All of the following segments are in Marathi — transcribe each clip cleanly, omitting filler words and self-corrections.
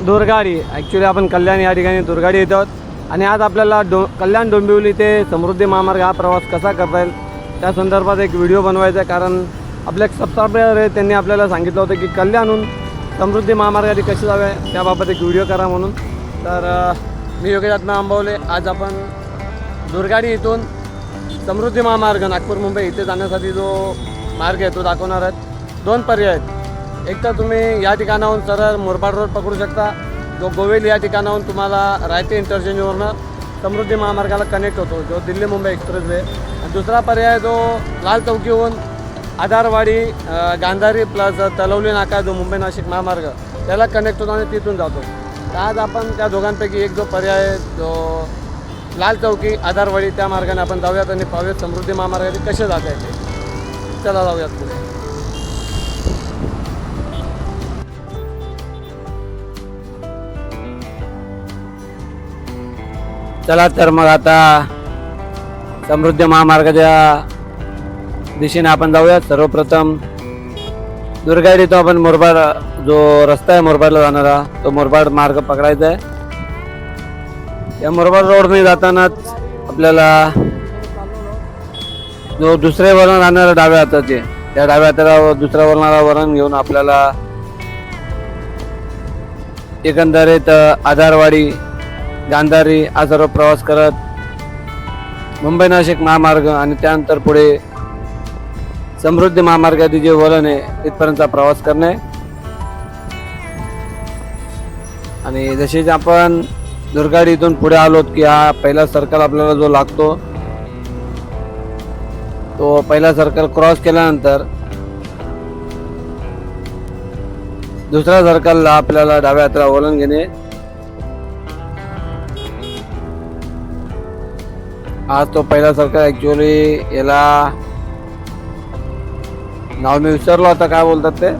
दुर्गाडी. ॲक्च्युली आपण कल्याण या ठिकाणी दुर्गाडी येत आहोत आणि आज आपल्याला कल्याण डोंबिवली ते समृद्धी महामार्ग हा प्रवास कसा करता येईल त्या संदर्भात एक व्हिडिओ बनवायचा आहे. कारण आपले एक सबस्क्रायबर आहे, त्यांनी आपल्याला सांगितलं होतं की कल्याणहून समृद्धी महामार्गाने कसे जावे त्याबाबत एक व्हिडिओ करा म्हणून. तर मी योगेश आंबवले. आज आपण दुर्गाडी इथून समृद्धी महामार्ग नागपूर मुंबई इथे जाण्यासाठी जो मार्ग आहे तो दाखवणार आहेत. दोन पर्याय आहेत. एक तर तुम्ही या ठिकाणाहून सरळ मुरबाड रोड पकडू शकता, जो गोवेली या ठिकाणाहून तुम्हाला रायते इंटरचेंजवरनं समृद्धी महामार्गाला कनेक्ट होतो, जो दिल्ली मुंबई एक्सप्रेसवे. आणि दुसरा पर्याय जो लाल चौकीहून आधारवाडी, गांधारी प्लस तलवली नाका जो मुंबई नाशिक महामार्ग त्याला कनेक्ट होतो आणि तिथून जातो. तर आज आपण त्या दोघांपैकी एक जो पर्याय आहे जो लाल चौकी आधारवाडी त्या मार्गाने आपण जाऊयात आणि पाहूयात समृद्धी महामार्गाने कसे जाता येते. चला जाऊयात पुढे. चला तर मग आता समृद्धी महामार्गाच्या दिशेने आपण जाऊयात. सर्वप्रथम दुर्गाडी तो आपण मुरबाड जो रस्ता आहे मुरबाडला जाणारा तो मुरबाड मार्ग पकडायचा आहे. या मुरबाड रोडने जातानाच आपल्याला जो दुसरे वळण राहणारा डाव्या हाताचे त्या डाव्या हाताला दुसऱ्या वळणाला वळण घेऊन आपल्याला एकंदरीत आधारवाडी, गांधारी हा सर्व प्रवास करत मुंबई नाशिक महामार्ग आणि त्यानंतर पुढे समृद्धी महामार्गाचे जे वळण आहे तिथपर्यंतचा प्रवास करणे. आणि जसेच आपण दुर्गाडी इथून पुढे आलोत की हा पहिला सर्कल आपल्याला जो लागतो तो पहिला सर्कल क्रॉस केल्यानंतर दुसऱ्या सर्कलला आपल्याला डाव्या हाताला वळण घेणे. आज तो पहिला सर्कल ॲक्च्युअली याला नाव मी विसरलो आता काय बोलतात ते.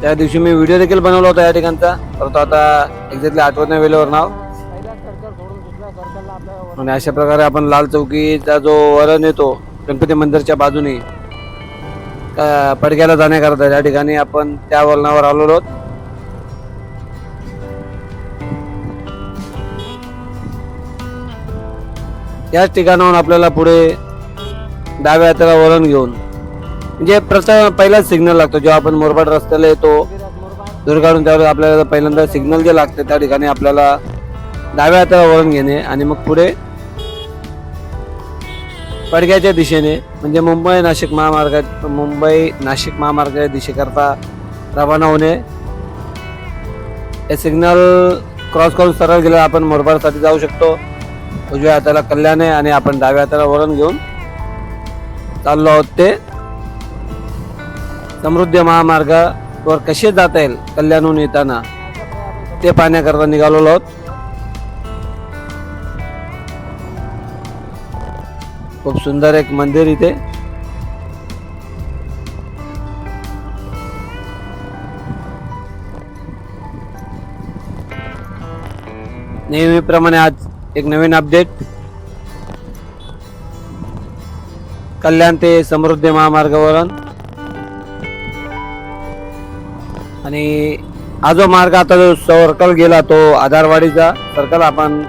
त्या दिवशी मी व्हिडिओ देखील बनवला होता या ठिकाणचा, परंतु आता एक्झॅक्टली आठवत नाही वेळेवर नाव. आणि अशा प्रकारे आपण लाल चौकीचा जो वळण येतो गणपती मंदिरच्या बाजूने पडक्याला जाण्याकरता त्या ठिकाणी आपण त्या वळणावर आलेलो आहोत. याच ठिकाणाहून आपल्याला पुढे डाव्या हाताला वळण घेऊन म्हणजे प्रथम पहिलाच सिग्नल लागतो जेव्हा आपण मुरबाड रस्त्याला येतो दुर्गाडून, त्यावेळेस आपल्याला पहिल्यांदा सिग्नल जे लागते त्या ठिकाणी आपल्याला डाव्या हाताला वळण घेणे आणि मग पुढे पडक्याच्या दिशेने म्हणजे मुंबई नाशिक महामार्गाच्या दिशेकरता रवाना होणे. हे सिग्नल क्रॉस करून सरळ गेल्यावर आपण मुरबाडसाठी जाऊ शकतो. उजव्या हाताला कल्याण आहे आणि आपण डाव्या हाताला वळण घेऊन चाललो आहोत ते समृद्धी महामार्गावर कसे जाता येईल कल्याणहून येताना ते पाहण्याकरता निघालेलो आहोत. खूप सुंदर एक मंदिर इथे. नेहमीप्रमाणे आज एक नवीन अपडेट. कल्याण ते समृद्धी महामार्गावरून आणि हा जो मार्ग आता जो सर्कल गेला तो आधारवाडीचा सर्कल, आपण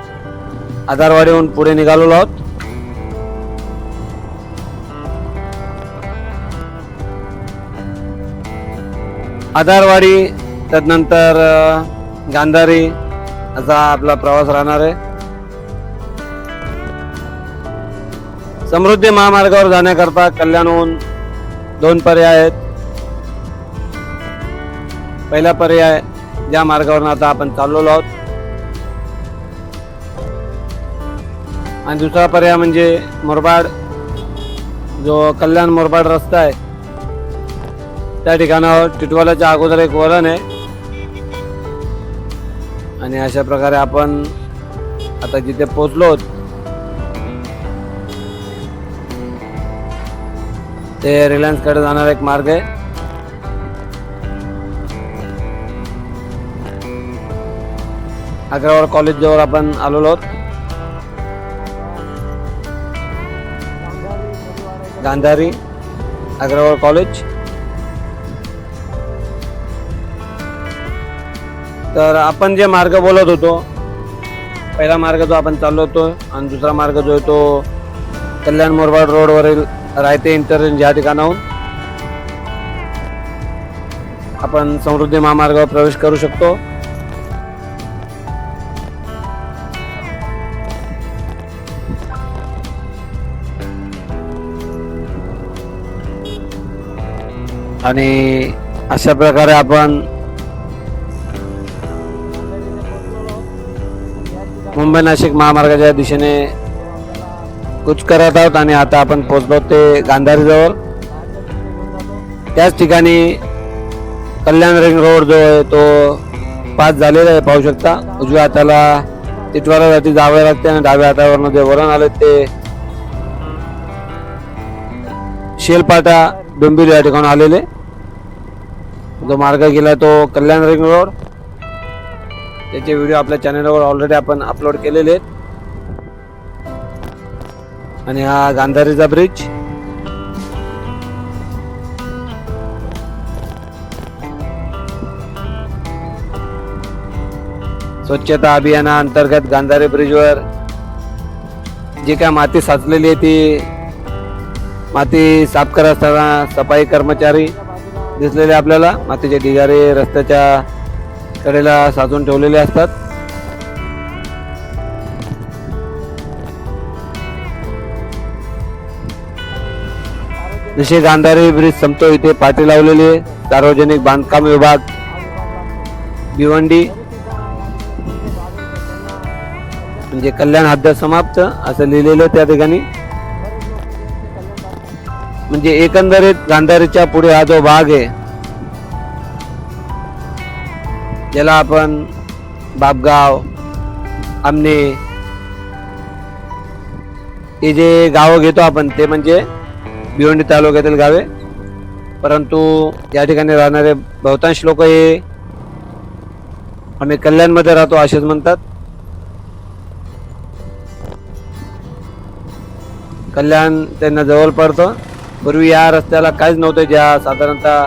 आधारवाडीहून पुढे निघालेलो आहोत. आधारवाडी त्यानंतर गांधारी असा आपला प्रवास राहणार आहे. समृद्धी महामार्गावर जाण्याकरता कल्याणहून दोन पर्याय आहेत. पहिला पर्याय ज्या मार्गावरून आता आपण चाललेलो आहोत आणि दुसरा पर्याय म्हणजे मुरबाड जो कल्याण मुरबाड रस्ता आहे त्या ठिकाणावर टिटवाल्याच्या अगोदर एक वळण आहे आणि अशा प्रकारे आपण आता जिथे पोहोचलो ते रिलायन्स कडे जाणारा एक मार्ग आहे. अग्रवाल कॉलेज जवळ आपण आलेलो आहोत. गांधारी अग्रवाल कॉलेज तर आपण जे मार्ग बोलत होतो, पहिला मार्ग जो आपण चाललो होतो आणि दुसरा मार्ग जो आहे तो कल्याण मोरबाड रोडवरील रायते इंटरचेंज या ठिकाणाहून आपण समृद्धी महामार्गावर प्रवेश करू शकतो. आणि अशा प्रकारे आपण मुंबई नाशिक महामार्गाच्या दिशेने कूच करत आहोत आणि आता आपण पोहोचलो ते गांधारीजवळ. त्याच ठिकाणी कल्याण रिंग रोड जो आहे तो पास झालेला आहे, पाहू शकता. उजव्या हाताला तिटवारासाठी जावे लागते आणि डाव्या हातावरनं जे वळण आले ते शेलपाटा डोंबिवली या ठिकाणी आलेले. जो मार्ग गेला तो कल्याण रिंग रोड. त्याचे व्हिडिओ आपल्या चॅनलवर ऑलरेडी आपण अपलोड केलेले आहेत. आणि हा गांधारीचा ब्रिज. स्वच्छता अभियानाअंतर्गत गांधारी ब्रिजवर जी काय माती साचलेली आहे ती माती साफ करत असताना सफाई कर्मचारी दिसलेले आपल्याला. मातीचे ढिगारे रस्त्याच्या कडेला साचून ठेवलेले असतात. जसे गांधारी ब्रिज संपतो इथे पाटी लावलेली आहे. सार्वजनिक बांधकाम विभाग भिवंडी म्हणजे कल्याण हद्द समाप्त असं लिहिलेलं त्या ठिकाणी. म्हणजे एकंदरीत गांधारीच्या पुढे हा जो भाग आहे ज्याला आपण बापगाव, आमने हे जे गावं घेतो आपण ते म्हणजे भिवंडी तालुक्यातील गावे. परंतु या ठिकाणी राहणारे बहुतांश लोक हे आम्ही कल्याणमध्ये राहतो असेच म्हणतात. कल्याण त्यांना जवळ पडतं. पूर्वी या रस्त्याला काहीच नव्हतं. ज्या साधारणतः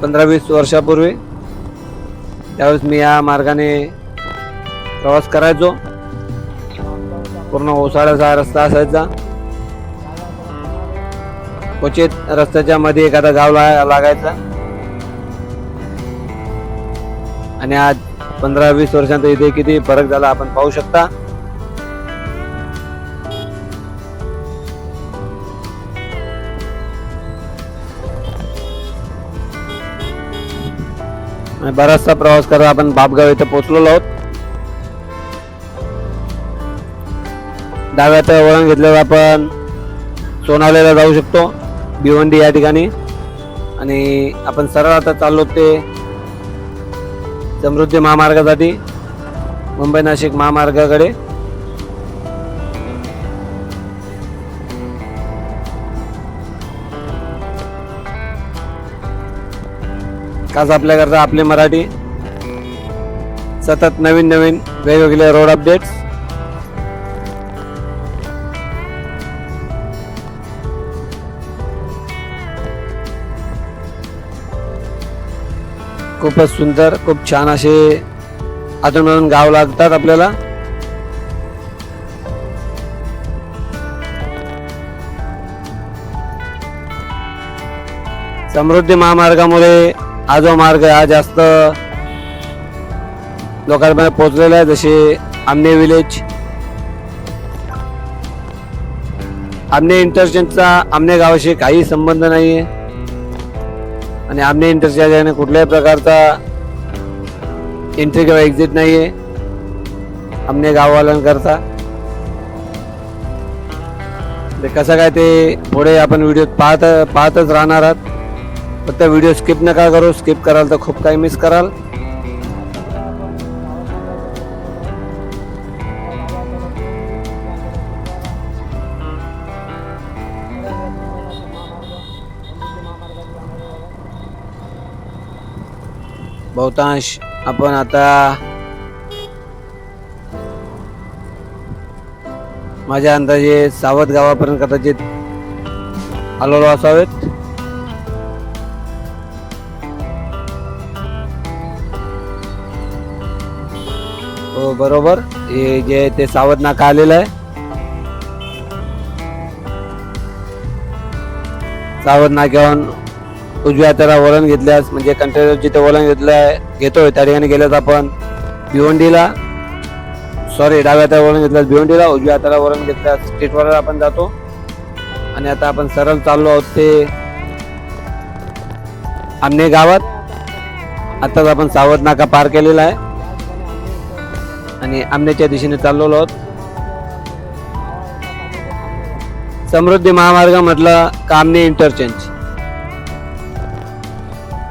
15-20 वर्षापूर्वी त्यावेळेस मी या मार्गाने प्रवास करायचो. पूर्ण ओसाड्याचा रस्ता असायचा. क्वचित रस्त्याच्या मध्ये एखादा गाव लागायचा. आणि आज 15-20 वर्षांत इथे किती फरक झाला आपण पाहू शकता. बराचसा प्रवास करत आपण बापगाव इथे पोहोचलेलो आहोत. डाव्या हाताला वळण घेतल्यावर आपण सोनावलेला जाऊ शकतो भिवंडी या ठिकाणी. आणि आपण सरळ आता चाललो ते समृद्धी महामार्गासाठी मुंबई नाशिक महामार्गाकडे. खास आपल्याकरता आपले मराठी सतत नवीन नवीन वेगवेगळे रोड अपडेट्स. खूपच सुंदर, खूप छान असे अधूनमधून गाव लागतात आपल्याला. समृद्धी महामार्गामुळे हा जो मार्ग हा जास्त लोकांपर्यंत पोहोचलेला आहे. जसे आमने विलेज, आमने इंटरचेंजचा आमने गावाशी काही संबंध नाही आहे. आणि आमने इंटरचेंजने कुठल्याही प्रकारचा एंट्री किंवा एक्झिट नाही आहे आमने गाववाल्यांकरता. ते कसं काय ते पुढे आपण व्हिडिओ पाहतच राहणार आहात. फक्त व्हिडिओ स्किप नका करू. स्किप कराल तर खूप काही मिस कराल. बहुतांश आपण आता माझ्या अंदाजे सावध गावापर्यंत कदाचित आलेलो असावेत. हो बरोबर, हे जे ते सावध नाका आलेलं आहे. सावध नाक्यावरून उजव्या हाताला वळण घेतल्यास म्हणजे कंटेनर जिथे वळण घेतोय त्या ठिकाणी गेल्यास आपण भिवंडीला, सॉरी डाव्या हाताला वळण घेतल्यास भिवंडीला, उजव्या हाताला वळण घेतल्यास टिटवाळाला आपण जातो. आणि आता आपण सरळ चाललो आहोत ते आमने गावात. आताच आपण सावध नाका पार केलेला आहे आणि आमनेच्या दिशेने चाललो आहोत. समृद्धी महामार्ग म्हटलं का आमने इंटरचेंज,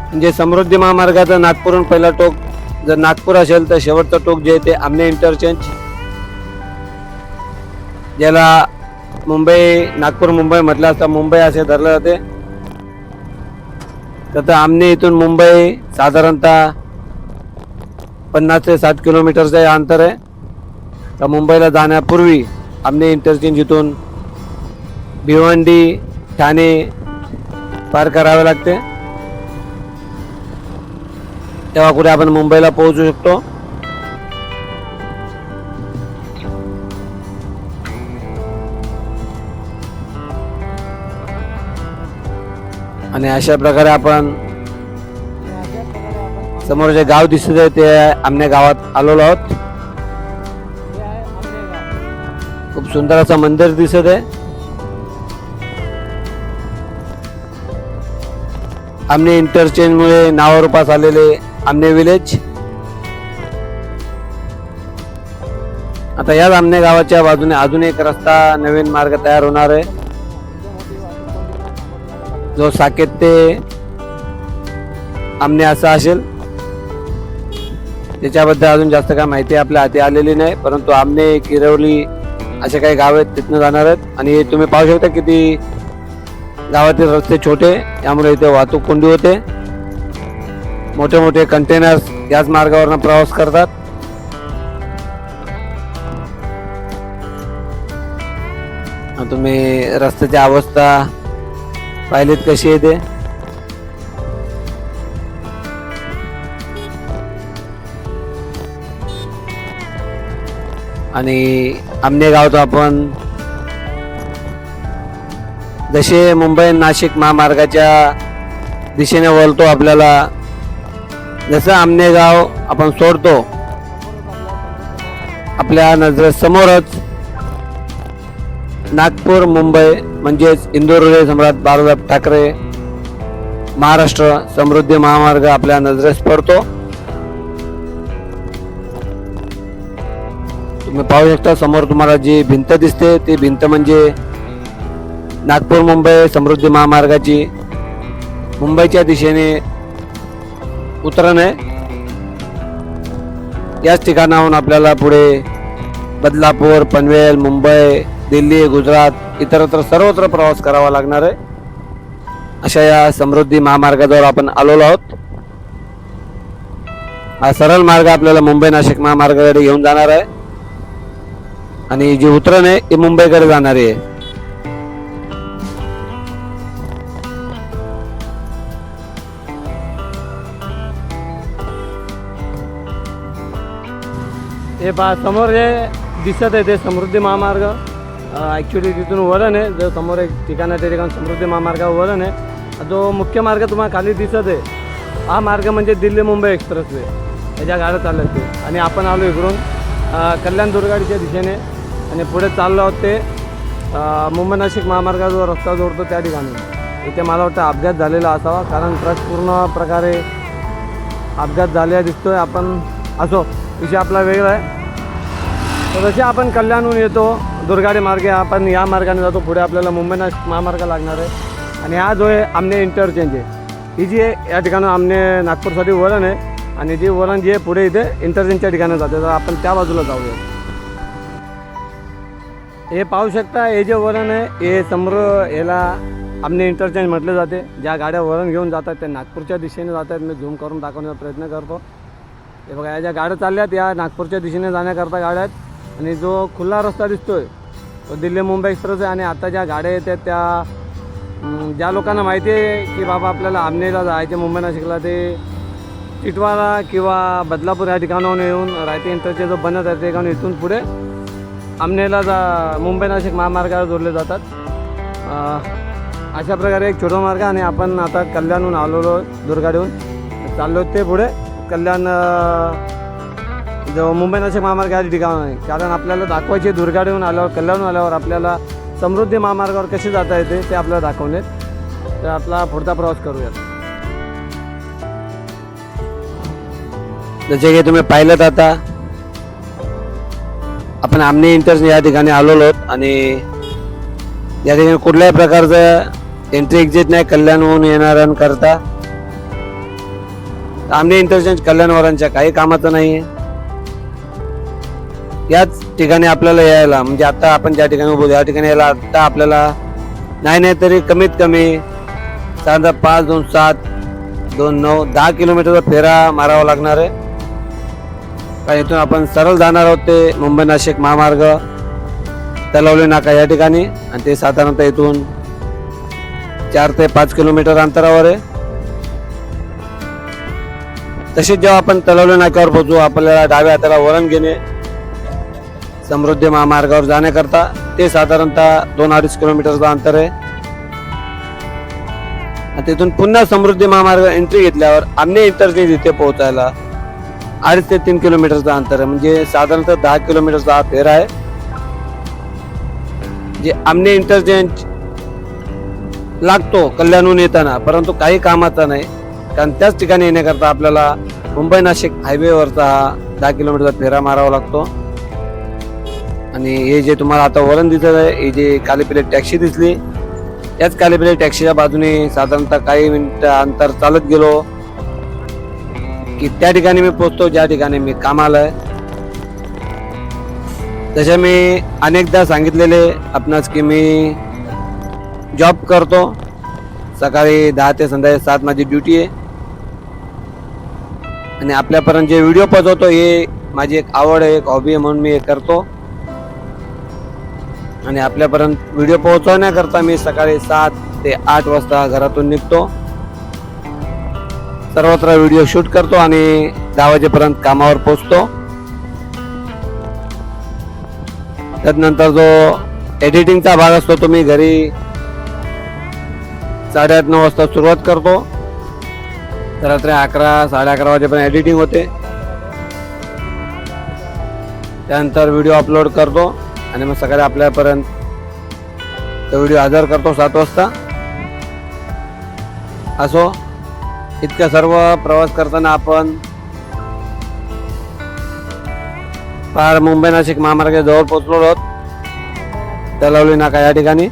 म्हणजे समृद्धी महामार्गाचा नागपूरहून पहिला टोक जर नागपूर असेल तर शेवटचं टोक जे आहे ते आमने इंटरचेंज, ज्याला नागपूर मुंबई म्हटलं असता मुंबई असे धरले जाते. तर आमने इथून मुंबई साधारणतः 50 ते 60 किलोमीटरचं हे अंतर आहे. तर मुंबईला जाण्यापूर्वी आमने इंटरचेंज इथून भिवंडी ठाणे पार करावे लागते, तेव्हा कुठे आपण मुंबईला पोहोचू शकतो. आणि अशा प्रकारे आपण समोर जे गाव दिसत आहे ते आमने गावात आलेलो आहोत. खूप सुंदर असं मंदिर दिसत आहे. आमने इंटरचेंज मुळे नावारूपास आलेले आमने विलेज. आता याच आमने गावाच्या बाजूने अजून एक रस्ता नवीन मार्ग तयार होणार आहे, जो साकेत ते आमने असा असेल. त्याच्याबद्दल अजून जास्त काय माहिती आपल्या हाती आलेली नाही, परंतु आमने किरवली असे काही गाव आहेत तिथनं जाणार आहेत. आणि तुम्ही पाहू शकता किती गावातील रस्ते छोटे, त्यामुळे इथे वाहतूक कोंडी होते. मोठे मोठे कंटेनर्स याच मार्गावरनं प्रवास करतात. तुम्ही रस्त्याची अवस्था पाहिलीत कशी आहे ते. आणि आमने गावतो आपण जसे मुंबई नाशिक महामार्गाच्या दिशेने वळतो, आपल्याला जसं आमने गाव आपण सोडतो आपल्या नजरेसमोरच नागपूर मुंबई म्हणजेच इंदोर सम्राट बाळासाहेब ठाकरे महाराष्ट्र समृद्धी महामार्ग आपल्या नजरेस पडतो. तुम्ही पाहू शकता समोर तुम्हाला जी भिंत दिसते ती भिंत म्हणजे नागपूर मुंबई समृद्धी महामार्गाची मुंबईच्या दिशेने उतरण आहे. याच ठिकाणाहून आपल्याला पुढे बदलापूर, पनवेल, मुंबई, दिल्ली, गुजरात इतरत्र सर्वत्र प्रवास करावा लागणार आहे. अशा या समृद्धी महामार्गावर आपण आलेलो आहोत. हा सरळ मार्ग आपल्याला मुंबई नाशिक महामार्गाकडे घेऊन जाणार आहे आणि जी उतरण आहे ती मुंबईकडे जाणार आहे. हे पहा समोर जे दिसत आहे ते समृद्धी महामार्ग. ॲक्च्युली तिथून वळण आहे, जो समोर एक ठिकाण आहे त्या ठिकाणी समृद्धी महामार्गावर वळण आहे. जो मुख्य मार्ग तुम्हाला खाली दिसत आहे हा मार्ग म्हणजे दिल्ली मुंबई एक्सप्रेसवे, याच्या गाड्या चालत ते. आणि आपण आलो इकडून कल्याण दुर्गाडीच्या दिशेने आणि पुढे चाललो आहोत ते मुंबई नाशिक महामार्गाचा जो रस्ता जोडतो त्या ठिकाणी. इथे मला वाटतं अपघात झालेला असावा, कारण ट्रक पूर्ण प्रकारे अपघात झालेला दिसतोय. आपण असो, विषय आपला वेगळा आहे. तर जसे आपण कल्याणहून येतो दुर्गाडी मार्गे, आपण या मार्गाने जातो पुढे आपल्याला मुंबई नाशिक महामार्ग लागणार आहे. आणि हा जो आहे आमने इंटरचेंज आहे, ही जी आहे या ठिकाणी आमने नागपूरसाठी वळण आहे आणि जी वळण जी आहे पुढे इथे इंटरचेंजच्या ठिकाणी जाते. तर आपण त्या बाजूला जाऊया. हे पाहू शकता, हे जे वळण आहे हे याला आमने इंटरचेंज म्हटले जाते. ज्या गाड्या वळण घेऊन जातात त्या नागपूरच्या दिशेने जातात. मी झूम करून दाखवण्याचा प्रयत्न करतो. हे बघा, या ज्या गाड्या चालल्यात या नागपूरच्या दिशेने जाण्याकरता गाड्या आहेत. आणि जो खुला रस्ता दिसतोय तो दिल्ली मुंबई एक्सप्रेस आहे. आणि आता ज्या गाड्या येतात त्या ज्या लोकांना माहिती आहे की बाबा आपल्याला आमनेला जायचे मुंबई नाशिकला, ते टिटवाळा किंवा बदलापूर या ठिकाणाहून येऊन रायते इंटरचेंज जो बनत आहे त्या ठिकाणी इथून पुढे आमनेला मुंबई नाशिक महामार्गावर जोडले जातात. अशा प्रकारे एक छोटा मार्ग आणि आपण आता कल्याणहून आलेलो दुर्गाडीहून चाललो ते पुढे कल्याण जो मुंबई नाशिक महामार्ग या ठिकाण आहे. कारण आपल्याला दाखवायचे दुर्गाडीहून आल्यावर कल्याणहून आल्यावर आपल्याला समृद्धी महामार्गावर कसे जाता येते ते आपल्याला दाखवणे. तर आपला पुढचा प्रवास करूयात. जसे की तुम्ही पाहिलं आता आपण आमने इंटरचेंज या ठिकाणी आलेलो आहोत आणि या ठिकाणी कुठल्याही प्रकारचं एंट्री एक्झिट नाही कल्याणहून येणाऱ्यांकरता. आमने इंटरचेंज कल्याणवरांच्या काही कामाचं नाही आहे. याच ठिकाणी आपल्याला यायला म्हणजे आता आपण ज्या ठिकाणी उभो या ठिकाणी यायला आता आपल्याला नाही तरी कमीत कमी साधारण 5, 2, 7, 2, 9, 10 किलोमीटरचा फेरा मारावा लागणार आहे. कारण इथून आपण सरळ जाणार आहोत ते मुंबई नाशिक महामार्ग तलावली नाका या ठिकाणी आणि ते साधारणतः इथून 4 ते 5 किलोमीटर अंतरावर आहे. तसेच जेव्हा आपण तलावली नाक्यावर पोहोचू आपल्याला डाव्या हाताला वळण घेणे समृद्धी महामार्गावर जाण्याकरता. ते साधारणतः 2-2.5 किलोमीटरचं अंतर आहे. तिथून पुन्हा समृद्धी महामार्ग एंट्री घेतल्यावर आमने इंटरचेंज इथे पोहोचायला 2.5 ते 3 किलोमीटरचं अंतर आहे. म्हणजे साधारणतः 10 किलोमीटरचा हा फेरा आहे. जे आमने इंटरचेंज लागतो कल्याणहून येताना परंतु काही कामाचा नाही. कारण त्याच ठिकाणी येण्याकरता आपल्याला मुंबई नाशिक हायवेवरचा हा 10 किलोमीटरचा फेरा मारावा लागतो. आणि हे जे तुम्हाला आता वळण दिसत आहे हे जे कालीपिले टॅक्सी दिसली त्याच कालीपिले टॅक्सीच्या बाजूने साधारणतः काही मिनिटं अंतर चालत गेलो की त्या ठिकाणी मी पोहोचतो ज्या ठिकाणी मी कामाला आहे. तसे मी अनेकदा सांगितलेले आपणास की मी जॉब करतो. सकाळी 10 ते संध्याकाळी 7 माझी ड्युटी आहे आणि आपल्यापर्यंत जे व्हिडिओ पोहोचवतो हे माझी एक आवड आहे, एक हॉबी आहे म्हणून मी हे करतो. आणि आपल्यापर्यंत व्हिडिओ पोहोचवण्याकरता मी सकाळी 7 ते 8 वाजता घरातून निघतो. सर्वत्र व्हिडिओ शूट करतो आणि 10 वाजेपर्यंत कामावर पोहोचतो. त्यानंतर जो एडिटिंगचा भाग असतो तो मी घरी 8:30-9 वाजता सुरुवात करतो. रात्री 11, 11:30 वाजेपर्यंत एडिटिंग होते. त्यानंतर व्हिडिओ अपलोड करतो आणि मग सकाळी आपल्यापर्यंत तो व्हिडिओ हजर करतो 7 वाजता. असो इतका सर्व प्रवास करताना आपण पार मुंबई नाशिक महामार्गाच्या जवळ पोहोचलो आहोत तलावली नाका या ठिकाणी.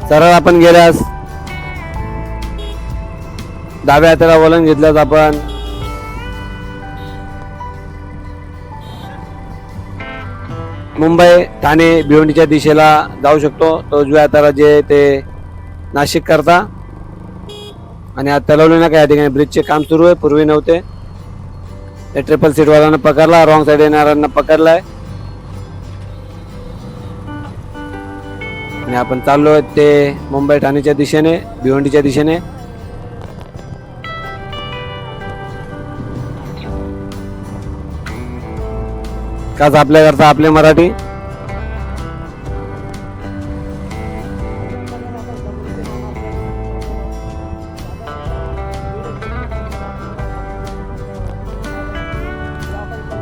सरळ आपण गेल्यास डाव्या हाताला वळण घेतल्यास आपण मुंबई ठाणे भिवंडीच्या दिशेला जाऊ शकतो. तो उजव्या हाताला जे ते नाशिक करता. आणि आता तलावली नाका या ठिकाणी ब्रिजचे काम सुरू आहे. पूर्वी नव्हते. ते ट्रिपल सीटवाल्यांना पकडला, रॉंग साईड येणाऱ्यांना पकडलाय आणि आपण चाललो ते मुंबई ठाणेच्या दिशेने भिवंडीच्या दिशेने. काच आपल्याकरता आपले मराठी.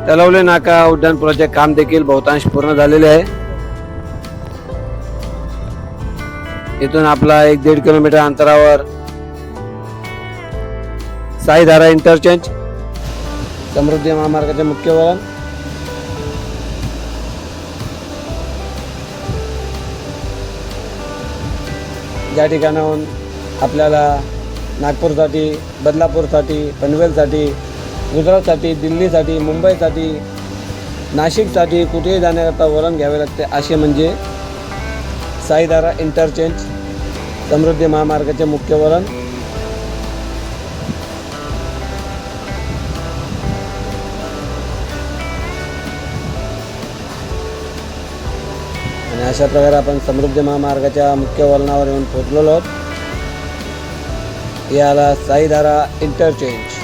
तलावली नाका उड्डाण पुलाचे काम देखील बहुतांश पूर्ण झालेले आहे. इथून आपला 1-1.5 किलोमीटर अंतरावर साईधारा इंटरचेंज समृद्धी महामार्गाचे मुख्य वळण. ज्या ठिकाणाहून आपल्याला नागपूरसाठी, बदलापूरसाठी, पनवेलसाठी, गुजरातसाठी, दिल्लीसाठी, मुंबईसाठी, नाशिकसाठी कुठेही जाण्याकरता वळण घ्यावे लागते. असे म्हणजे साईधारा इंटरचेंज समृद्धी महामार्गाचे मुख्य वळण. आणि अशा प्रकारे आपण समृद्धी महामार्गाच्या मुख्य वळणावर येऊन पोहोचलेलो आहोत. याला साईधारा इंटरचेंज.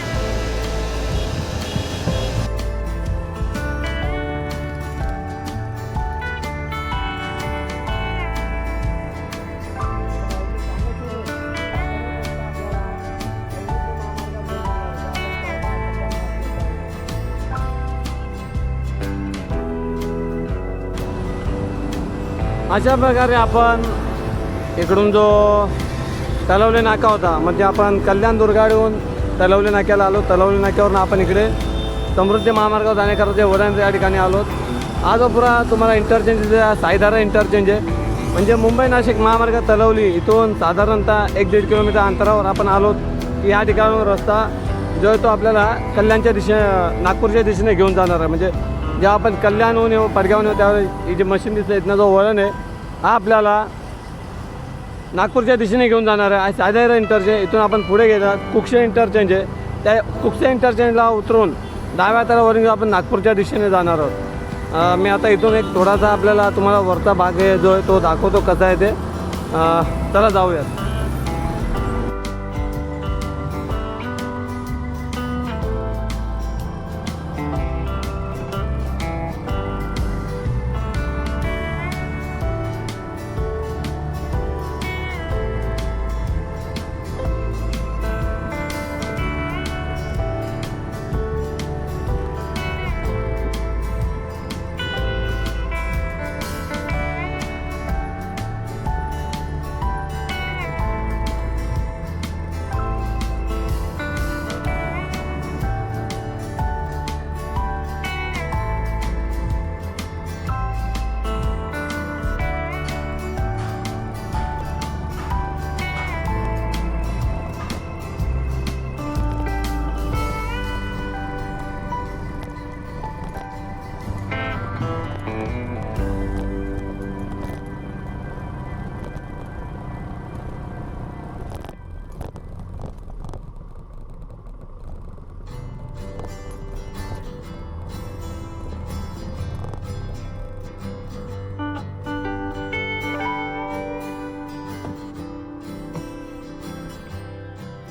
अशा प्रकारे आपण इकडून जो तलवली नाका होता, म्हणजे आपण कल्याण दुर्गाडून तलवली नाक्याला आलो. तलवली नाक्यावरून आपण इकडे समृद्धी महामार्गावर जाण्याकरता जे वरण या ठिकाणी आलो. हा जो पुरा तुम्हाला इंटरचेंज साईधारा इंटरचेंज आहे, म्हणजे मुंबई नाशिक महामार्ग तलवली इथून साधारणतः 1-1.5 किलोमीटर अंतरावर आपण आलो की या ठिकाणावर रस्ता जो आहे तो आपल्याला कल्याणच्या नागपूरच्या दिशेने घेऊन जाणार आहे. म्हणजे जेव्हा आपण कल्याणहून येऊ पडगावून येऊ त्यावेळेस ही जी मशीन दिसते इथनं जो वळण आहे हा आपल्याला नागपूरच्या दिशेने घेऊन जाणार आहे. साईधारा इंटरचेंज इथून आपण पुढे गेलात कुक्षे इंटरचेंज आहे, त्या कुक्षे इंटरचेंजला उतरून डाव्या हातावरून घेऊन आपण नागपूरच्या दिशेने जाणार आहोत. मी आता इथून एक थोडासा आपल्याला तुम्हाला वरचा भाग आहे जो आहे तो दाखवतो कसा आहे ते. चला जाऊयात.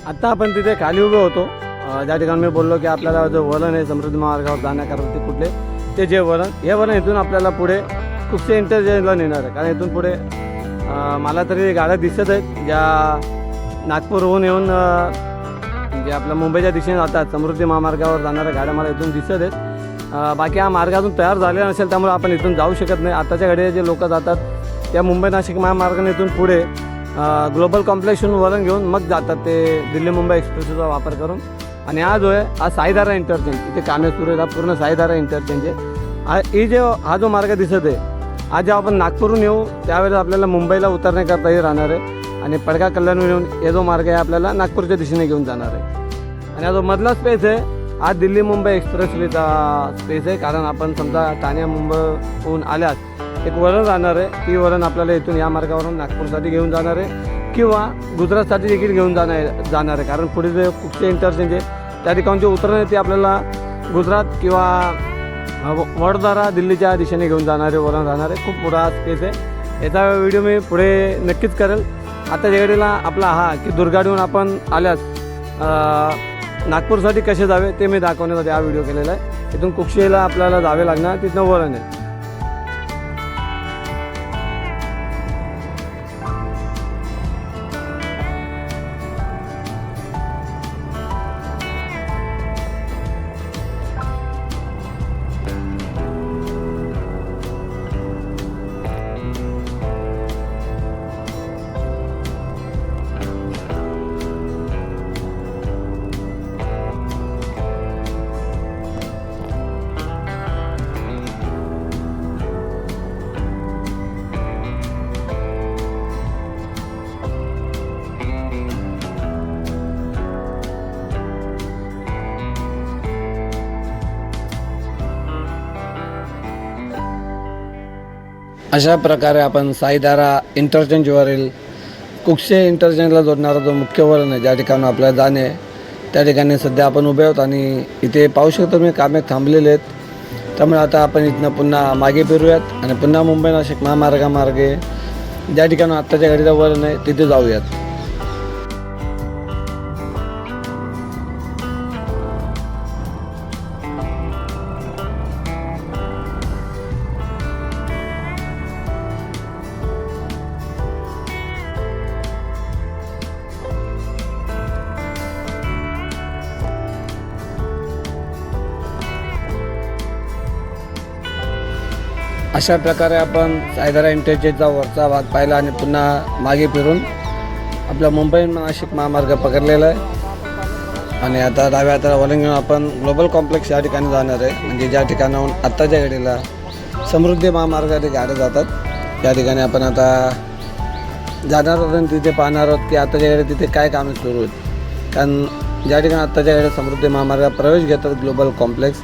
आत्ता आपण तिथे खाली उभे होतो, ज्या ठिकाणी मी बोललो की आपल्याला जो वळण आहे समृद्धी महामार्गावर जाण्याकरता ते कुठले ते जे वळण, हे वळण इथून आपल्याला पुढे कुक्षे इंटरचेंजला नेणार आहे. कारण इथून पुढे मला तरी गाड्या दिसत आहेत ज्या नागपूरहून येऊन जे आपल्या मुंबईच्या दिशेने जातात समृद्धी महामार्गावर जाणाऱ्या गाड्या मला इथून दिसत आहेत. बाकी हा मार्ग अजून तयार झालेला नसेल त्यामुळे आपण इथून जाऊ शकत नाही. आताच्या घडीला जे लोक जातात त्या मुंबई नाशिक महामार्गाने इथून पुढे ग्लोबल कॉम्प्लेक्सहून वळण घेऊन मग जातात ते दिल्ली मुंबई एक्सप्रेसचा वापर करून. आणि हा जो आहे हा साईधारा इंटरचेंज, इथे कामे सुरू आहेत, हा पूर्ण साईधारा इंटरचेंज आहे. हा जो मार्ग दिसत आहे हा जेव्हा आपण नागपूरहून येऊ त्यावेळेस आपल्याला मुंबईला उतरण्याकरताही राहणार आहे. आणि पडगा कल्याणहून येऊन हे जो मार्ग आहे आपल्याला नागपूरच्या दिशेने घेऊन जाणार आहे. आणि हा जो मधला स्पेस आहे हा दिल्ली मुंबई एक्सप्रेसवेचा स्पेस आहे. कारण आपण समजा ठाणे मुंबईहून आल्यास एक वळण राहणार आहे, ती वळण आपल्याला इथून या मार्गावरून नागपूरसाठी घेऊन जाणार आहे किंवा गुजरातसाठी देखील घेऊन जाणार आहे. कारण पुढे जे कुक्षे इंटरचेंज आहे त्या ठिकाणी जे उतरण आहे ते आपल्याला गुजरात किंवा वडोदरा दिल्लीच्या दिशेने घेऊन जाणारे वळण राहणार आहे. खूप मोठा स्पेस आहे, याचा व्हिडिओ मी पुढे नक्कीच करेल. आता जेवढेला आपला हा की दुर्गाडीहून आपण आल्यास नागपूरसाठी कसे जावे ते मी दाखवण्यासाठी हा व्हिडिओ केलेला आहे. इथून कुक्षेला आपल्याला जावे लागणार, तिथनं वळण आहे. अशा प्रकारे आपण साईधारा इंटरचेंजवरील कुक्षे इंटरचेंजला जोडणारा जो मुख्य वळण आहे ज्या ठिकाणी आपल्याला जाणे त्या ठिकाणी सध्या आपण उभे आहोत. आणि इथे पाहू शकतो मी कामे थांबलेले आहेत. त्यामुळे आता आपण इथनं पुन्हा मागे फिरूयात आणि पुन्हा मुंबई नाशिक महामार्गामार्गे ज्या ठिकाणी आत्ताच्या गाडीचा वळण आहे तिथे जाऊयात. अशा प्रकारे आपण सायदारा इंटरचेंजचा वरचा भाग पाहिला आणि पुन्हा मागे फिरून आपला मुंबई नाशिक महामार्ग पकडलेला आहे आणि आता डाव्या हाताला वळण घेऊन आपण ग्लोबल कॉम्प्लेक्स या ठिकाणी जाणार आहे. म्हणजे ज्या ठिकाणाहून आत्ताच्या घडीला समृद्धी महामार्गाने गाड्या जातात त्या ठिकाणी आपण आता जाणार आहोत आणि तिथे पाहणार आहोत की आत्ताच्या घडी तिथे काय कामे सुरू आहेत. कारण ज्या ठिकाणी आत्ताच्या घडी समृद्धी महामार्गात प्रवेश घेतात ग्लोबल कॉम्प्लेक्स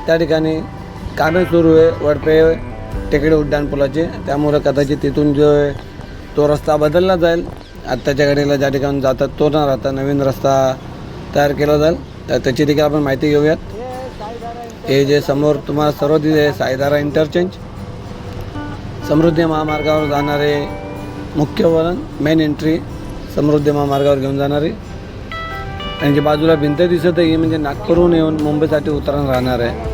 त्या ठिकाणी कामे सुरू आहे वडपे टेकडी उड्डाणपुलाचे. त्यामुळे कदाचित तिथून जो तो रस्ता बदलला जाईल. आत्ताच्या घडीला ज्या ठिकाणी जातात तो न राहता नवीन रस्ता तयार केला जाईल. तर त्याची देखील आपण माहिती घेऊयात. हे जे समोर तुम्हाला सर्व दिले सायदारा इंटरचेंज समृद्धी महामार्गावर जाणारे मुख्य वळण मेन एंट्री समृद्धी महामार्गावर घेऊन जाणारे आणि जी बाजूला भिंत दिसत आहे म्हणजे नागपूरहून येऊन मुंबईसाठी उतरण राहणार आहे.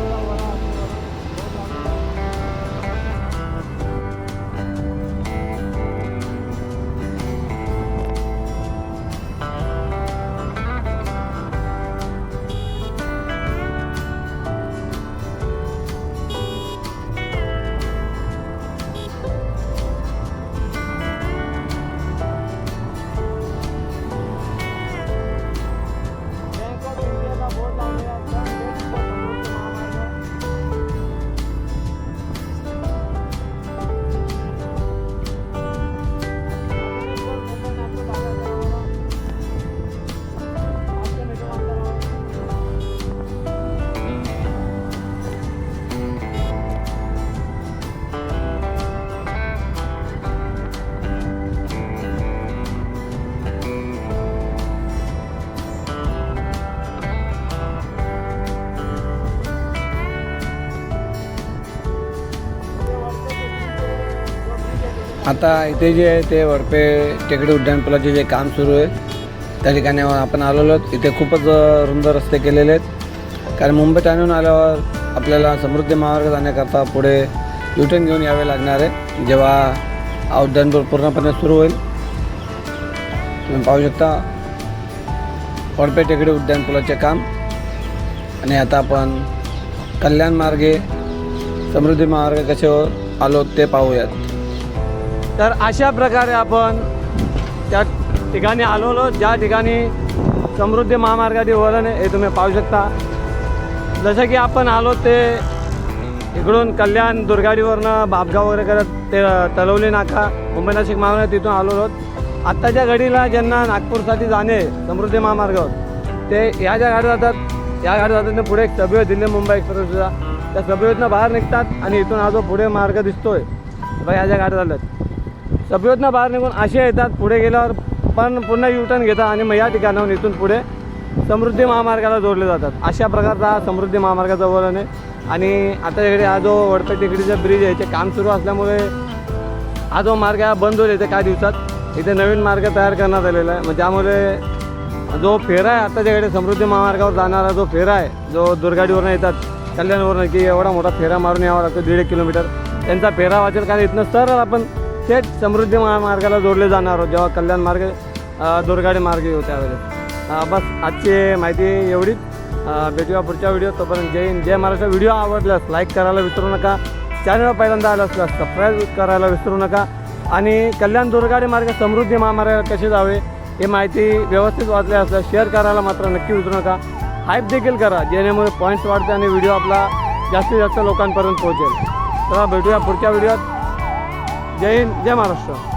आता इथे जे आहे ते वडपे टेकडी उड्डाणपुलाचे जे काम सुरू आहे त्या ठिकाणी आपण आलेलो आहोत. इथे खूपच रुंद रस्ते केलेले आहेत कारण मुंबई ठाण्याहून आल्यावर आपल्याला समृद्धी महामार्ग जाण्याकरता पुढे युटर्न घेऊन यावे लागणार आहे जेव्हा हा उड्डाणपूल पूर्णपणे सुरू होईल. तुम्ही पाहू शकता वडपे टेकडी उड्डाणपुलाचे काम. आणि आता आपण कल्याण मार्गे समृद्धी महामार्ग कसे आलो ते पाहूयात. तर अशा प्रकारे आपण त्या ठिकाणी आलो ज्या ठिकाणी समृद्धी महामार्गाचे वळण आहे हे तुम्ही पाहू शकता. जसं की आपण आलो ते इकडून कल्याण दुर्गाडीवरनं बापगाव वगैरे करत ते तलवली नाका मुंबई नाशिक महामार्ग तिथून आलो आहोत. आत्ताच्या घडीला ज्यांना नागपूरसाठी जाणे समृद्धी महामार्गावर ते ह्या ज्या गाड्या जातात या गाड्या जातात पुढे एक सबवे दिल्ली मुंबई एक्सप्रेसचा त्या सबवेतनं बाहेर निघतात आणि इथून हा जो पुढे मार्ग दिसतोय बघा ह्या ज्या गाड्या झाल्यात सबवेतनं बाहेर निघून असे येतात. पुढे गेल्यावर पण पुन्हा युटर्न घेतात आणि मग या ठिकाणाहून इथून पुढे समृद्धी महामार्गाला जोडले जातात. अशा प्रकारचा हा समृद्धी महामार्गाचा वळण आहे. आणि आता इकडे हा जो वडपे टेकडीचा ब्रिज आहे याचे काम सुरू असल्यामुळे हा जो मार्ग हा बंद होईल येते काही दिवसात. इथे नवीन मार्ग तयार करण्यात आलेला आहे. मग त्यामुळे जो फेरा आहे आताच्या इकडे समृद्धी महामार्गावर जाणारा जो फेरा आहे जो दुर्गाडीवरून येतात कल्याणवरून की एवढा मोठा फेरा मारून यावा लागतो 1.5 किलोमीटर त्यांचा फेरा वाचेल कारण इथनं सरळ आपण थेट समृद्धी महामार्गाला जोडले जाणार आहोत जेव्हा कल्याण मार्ग दुर्गाडी मार्ग येऊ त्यावेळेस. बस आजची माहिती एवढीच. भेटूया पुढच्या व्हिडिओ. तोपर्यंत जय हिंद जय महाराष्ट्र. व्हिडिओ आवडल्यास लाईक करायला विसरू नका. चॅनलवर पहिल्यांदा आलं असल्यास सबस्क्राईब करायला विसरू नका. आणि कल्याण दुर्गाडी मार्ग समृद्धी महामार्गाला कसे जावे हे माहिती व्यवस्थित वाचले असल्यास शेअर करायला मात्र नक्की विसरू नका. हाईप देखील करा जेणेमुळे पॉईंट्स वाढते आणि व्हिडिओ आपला जास्तीत जास्त लोकांपर्यंत पोहोचेल. तर भेटूया पुढच्या व्हिडिओत. जय हिंद जय महाराष्ट्र.